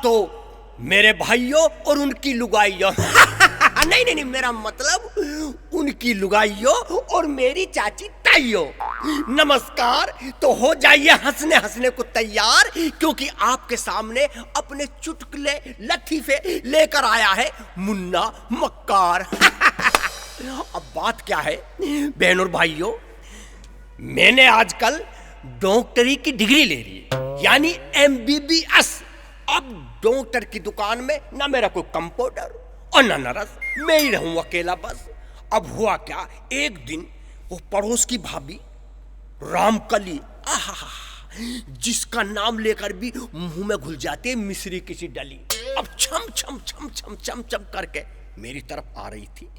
तो मेरे भाइयों और उनकी लुगाइयों नहीं नहीं नहीं, मेरा मतलब उनकी लुगाइयों और मेरी चाची ताइयों, नमस्कार। तो हो जाइए हंसने हंसने को तैयार, क्योंकि आपके सामने अपने चुटकुले लतीफे लेकर आया है मुन्ना मक्कार। अब बात क्या है बहनों और भाइयों, मैंने आजकल डॉक्टरी की डिग्री ले ली है, यानी MBBS। अब डॉक्टर की दुकान में ना मेरा कोई कंपाउंडर और ना नर्स, मैं ही रहूं अकेला बस। अब हुआ क्या, एक दिन वो पड़ोस की भाभी रामकली, आहा, जिसका नाम लेकर भी मुंह में घुल जाती है मिश्री किसी डली, अब छम छम छम छम छम छम करके मेरी तरफ आ रही थी।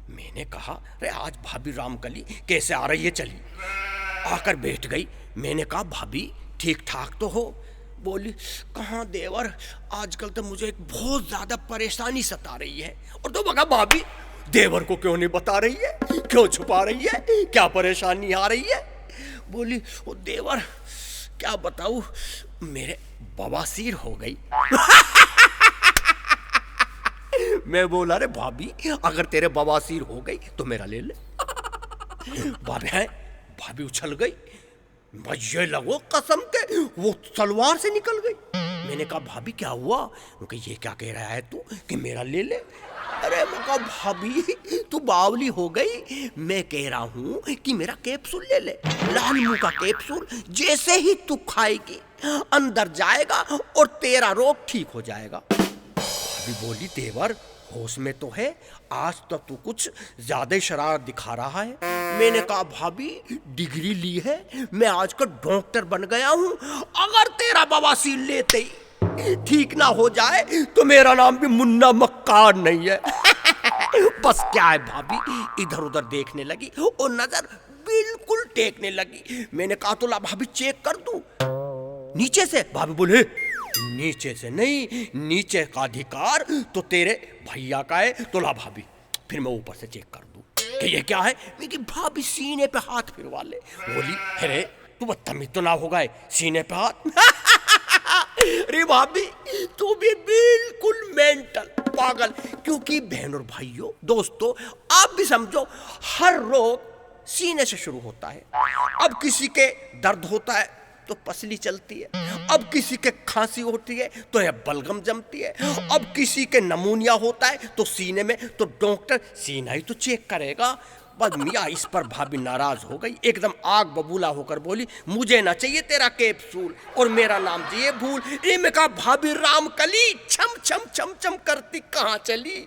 मैंने कहा, अरे आज भाभी रामकली कैसे आ रही है, चली। आकर बैठ गई। मैंने कहा, भाभी ठीक ठाक तो हो? बोली, कहाँ देवर, आजकल तो मुझे एक बहुत ज्यादा परेशानी सता रही है। और तो मगा, भाभी देवर को क्यों नहीं बता रही है, क्यों छुपा रही है, क्या परेशानी आ रही है? बोली, ओ देवर क्या बताऊं, मेरे बवासीर हो गई। मैं बोला, अरे भाभी अगर तेरे बवासीर हो गई तो मेरा ले ले। भाभी उछल गई। मुझे लगो कसम के वो सलवार से निकल गई। मैंने कहा, भाभी क्या हुआ? उनका, ये क्या कह रहा है तू कि मेरा ले ले? अरे मैं कहा, भाभी तू बावली हो गई, मैं कह रहा हूँ कि मेरा कैप्सूल ले ले, लाल मुंह का कैप्सूल। जैसे ही तू खाएगी अंदर जाएगा और तेरा रोग ठीक हो जाएगा। भाभी बोली, देवर होश में तो है, आज तक तू कुछ ज्यादा ही शरारत दिखा रहा है। मैंने कहा, भाभी डिग्री ली है, मैं आजकल डॉक्टर बन गया हूँ, अगर तेरा बवासीर लेते ही ठीक ना हो जाए तो मेरा नाम भी मुन्ना मक्कार नहीं है। बस क्या है, भाभी इधर उधर देखने लगी और नजर बिल्कुल टेकने लगी। मैंने कहा, तो ला भाभी चेक कर दूं नीचे से? भाभी बोले, नीचे से नहीं, नीचे का अधिकार तो तेरे भैया का है, तो ला भाभी फिर मैं ऊपर से चेक कर दूं कि ये क्या है। मेरी भाभी सीने पे हाथ फिरवा ले। बोली, अरे तू बदतमीज तो ना होगा, सीने पे हाथ। अरे भाभी तू भी बिल्कुल मेंटल पागल। क्योंकि बहन और भाइयों, दोस्तों, आप भी समझो, हर रोग सीने से शुरू होता है। अब किसी के दर्द होता है तो पसली चलती है, अब किसी के खांसी होती है तो यह बलगम जमती है, अब किसी के नमूनिया होता है तो सीने में, तो डॉक्टर सीना ही तो चेक करेगा। बस मियाँ इस पर भाभी नाराज हो गई, एकदम आग बबूला होकर बोली, मुझे ना चाहिए तेरा कैप्सूल और मेरा नाम चाहिए भूल। मैं कहा, भाभी रामकली छम छम छम छम करती कहाँ चली?